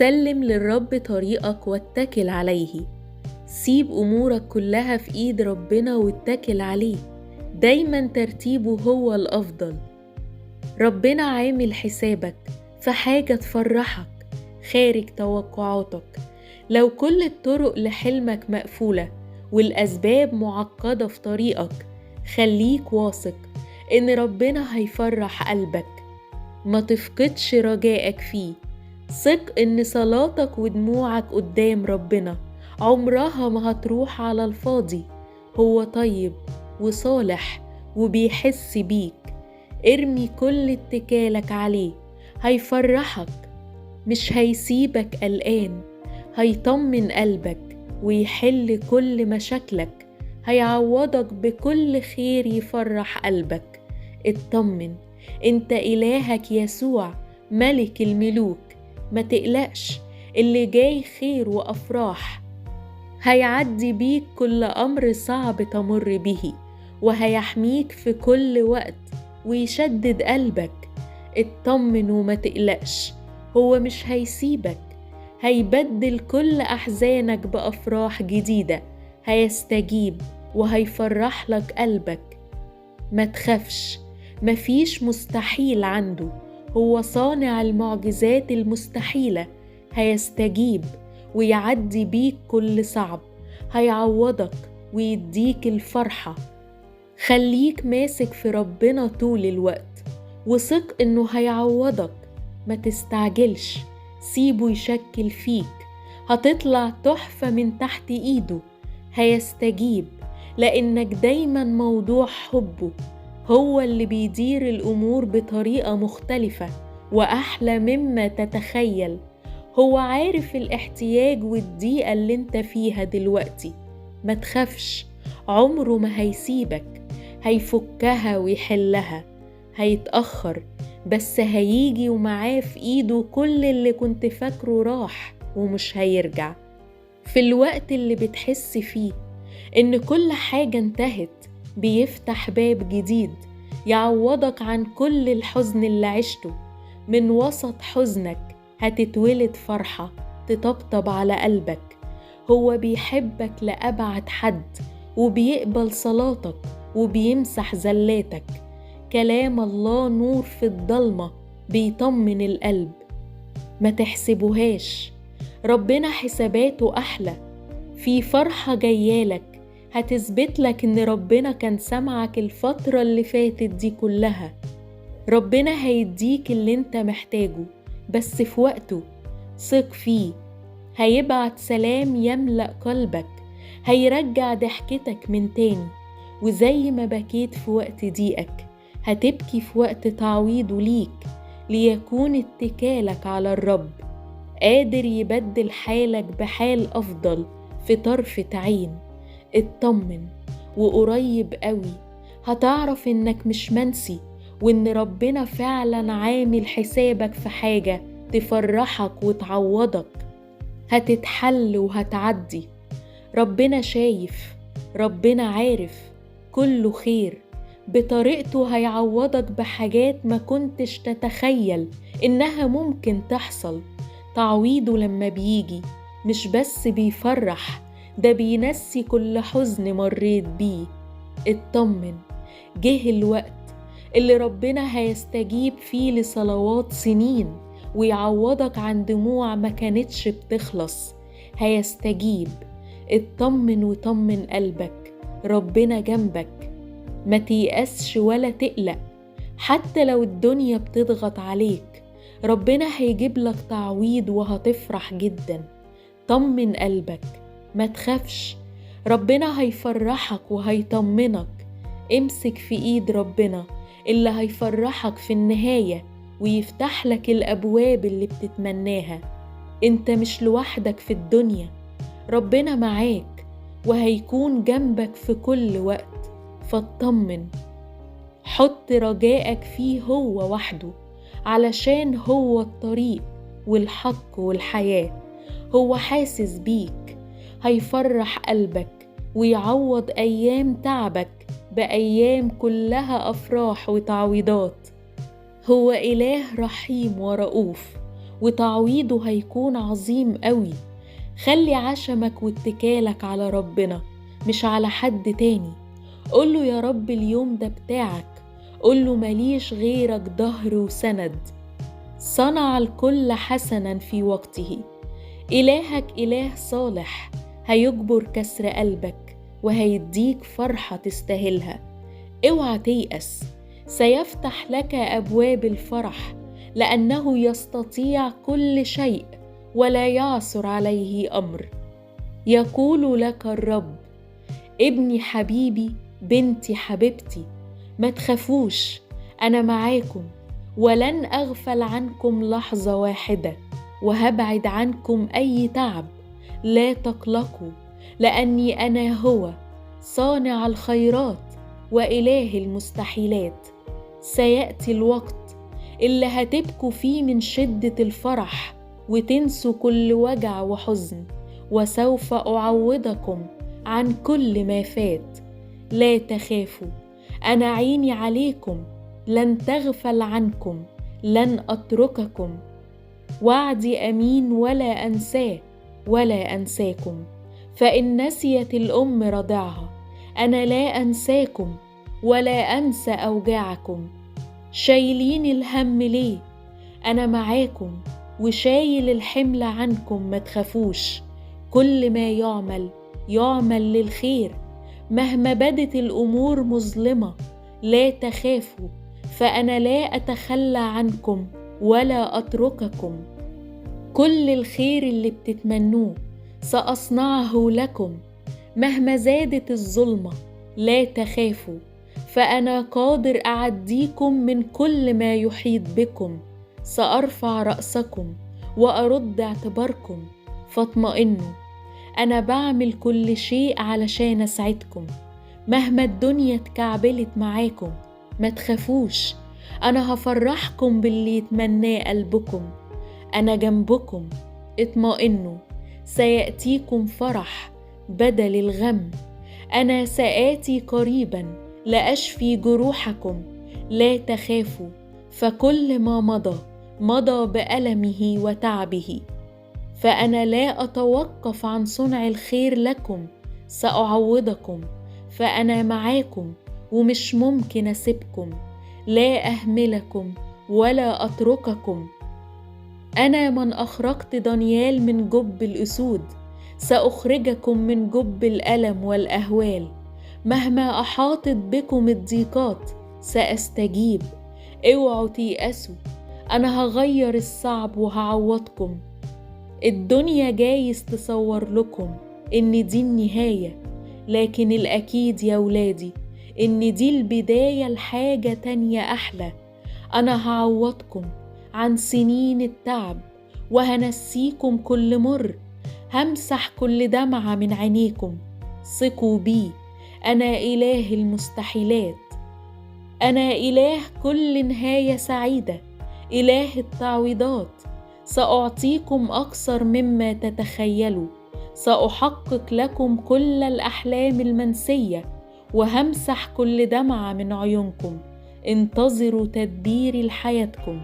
سلم للرب طريقك واتكل عليه. سيب أمورك كلها في إيد ربنا واتكل عليه، دايما ترتيبه هو الأفضل. ربنا عامل حسابك في حاجة تفرحك خارج توقعاتك. لو كل الطرق لحلمك مقفولة والأسباب معقدة في طريقك، خليك واثق إن ربنا هيفرح قلبك. ما تفقدش رجائك فيه. ثق إن صلاتك ودموعك قدام ربنا عمرها ما هتروح على الفاضي. هو طيب وصالح وبيحس بيك. ارمي كل اتكالك عليه، هيفرحك، مش هيسيبك قلقان. هيطمن قلبك ويحل كل مشاكلك، هيعوضك بكل خير يفرح قلبك. اطمن، انت إلهك يسوع ملك الملوك. ما تقلقش، اللي جاي خير وأفراح. هيعدي بيك كل أمر صعب تمر به، وهيحميك في كل وقت ويشدد قلبك. اطمن وما تقلقش، هو مش هيسيبك. هيبدل كل أحزانك بأفراح جديدة، هيستجيب وهيفرح لك قلبك. ما تخافش، مفيش مستحيل عنده. هو صانع المعجزات المستحيلة. هيستجيب ويعدي بيك كل صعب، هيعوضك ويديك الفرحة. خليك ماسك في ربنا طول الوقت وثق إنه هيعوضك. ما تستعجلش، سيبه يشكل فيك. هتطلع تحفة من تحت إيده. هيستجيب لأنك دايما موضوع حبه. هو اللي بيدير الأمور بطريقة مختلفة وأحلى مما تتخيل. هو عارف الاحتياج والضيقة اللي انت فيها دلوقتي. ما تخافش، عمره ما هيسيبك. هيفكها ويحلها. هيتأخر بس هيجي ومعاه في ايده كل اللي كنت فاكره راح ومش هيرجع. في الوقت اللي بتحس فيه ان كل حاجة انتهت، بيفتح باب جديد يعوضك عن كل الحزن اللي عشته. من وسط حزنك هتتولد فرحة تطبطب على قلبك. هو بيحبك لأبعد حد، وبيقبل صلاتك وبيمسح زلاتك. كلام الله نور في الضلمة بيطمن القلب. ما تحسبوهاش، ربنا حساباته أحلى. في فرحة جايالك هتثبت لك إن ربنا كان سمعك الفترة اللي فاتت دي كلها. ربنا هيديك اللي انت محتاجه بس في وقته. ثق فيه. هيبعت سلام يملأ قلبك، هيرجع ضحكتك من تاني. وزي ما بكيت في وقت ضيقك، هتبكي في وقت تعويضه ليك. ليكون اتكالك على الرب، قادر يبدل حالك بحال أفضل في طرفة عين. اطمن، وقريب قوي هتعرف إنك مش منسي، وإن ربنا فعلا عامل حسابك في حاجة تفرحك وتعوضك. هتتحل وهتعدي. ربنا شايف، ربنا عارف، كله خير. بطريقته هيعوضك بحاجات ما كنتش تتخيل إنها ممكن تحصل. تعويضه لما بيجي مش بس بيفرح، ده بينسي كل حزن مريت بيه. اطمن، جه الوقت اللي ربنا هيستجيب فيه لصلوات سنين، ويعوضك عن دموع ما كانتش بتخلص. هيستجيب. اطمن وطمن قلبك، ربنا جنبك. ما تيأسش ولا تقلق، حتى لو الدنيا بتضغط عليك. ربنا هيجيب لك تعويض وهتفرح جدا. طمن قلبك، ما تخافش، ربنا هيفرحك وهيطمنك. امسك في ايد ربنا اللي هيفرحك في النهاية ويفتح لك الأبواب اللي بتتمناها. انت مش لوحدك في الدنيا، ربنا معاك وهيكون جنبك في كل وقت. فاطمن، حط رجائك فيه هو وحده، علشان هو الطريق والحق والحياة. هو حاسس بيك، هيفرح قلبك ويعوض أيام تعبك بأيام كلها أفراح وتعويضات. هو إله رحيم ورؤوف، وتعويضه هيكون عظيم قوي. خلي عشمك واتكالك على ربنا مش على حد تاني. قوله يا رب اليوم ده بتاعك، قوله مليش غيرك ظهر وسند. صنع الكل حسنا في وقته. إلهك إله صالح، هيجبر كسر قلبك وهيديك فرحة تستاهلها. اوعى تيأس، سيفتح لك أبواب الفرح، لأنه يستطيع كل شيء ولا يعثر عليه أمر. يقول لك الرب: ابني حبيبي، بنتي حبيبتي، ما تخافوش، أنا معاكم ولن أغفل عنكم لحظة واحدة، وهبعد عنكم أي تعب. لا تقلقوا، لأني أنا هو صانع الخيرات وإله المستحيلات. سيأتي الوقت اللي هتبكوا فيه من شدة الفرح وتنسوا كل وجع وحزن، وسوف أعوضكم عن كل ما فات. لا تخافوا، أنا عيني عليكم، لن تغفل عنكم، لن أترككم. وعدي أمين ولا أنساه ولا أنساكم. فإن نسيت الأم رضعها، أنا لا أنساكم ولا أنسى أوجاعكم. شايلين الهم ليه؟ أنا معاكم وشايل الحمل عنكم. ما تخافوش، كل ما يعمل للخير. مهما بدت الأمور مظلمة لا تخافوا، فأنا لا أتخلى عنكم ولا أترككم. كل الخير اللي بتتمنوه سأصنعه لكم. مهما زادت الظلمة لا تخافوا، فأنا قادر أعديكم من كل ما يحيط بكم. سأرفع رأسكم وأرد اعتباركم، فاطمئنوا. أنا بعمل كل شيء علشان أسعدكم. مهما الدنيا اتكعبلت معاكم ما تخافوش، أنا هفرحكم باللي يتمناه قلبكم. أنا جنبكم، اطمئنوا. سيأتيكم فرح بدل الغم. أنا سآتي قريبا لأشفي جروحكم. لا تخافوا، فكل ما مضى بألمه وتعبه. فأنا لا أتوقف عن صنع الخير لكم، سأعوضكم. فأنا معاكم ومش ممكن أسيبكم، لا أهملكم ولا أترككم. أنا من أخرجت دانيال من جب الأسود، سأخرجكم من جب الألم والأهوال. مهما أحاطت بكم الضيقات سأستجيب. اوعوا تيأسوا، أنا هغير الصعب وهعوضكم. الدنيا جايز تصور لكم إن دي النهاية، لكن الأكيد يا ولادي إن دي البداية لحاجة تانية أحلى. أنا هعوضكم عن سنين التعب، وهنسيكم كل مر. همسح كل دمعة من عينيكم. ثقوا بي، أنا إله المستحيلات. أنا إله كل نهاية سعيدة، إله التعويضات. سأعطيكم أكثر مما تتخيلوا. سأحقق لكم كل الأحلام المنسية، وهمسح كل دمعة من عيونكم. انتظروا تدبيري لحياتكم.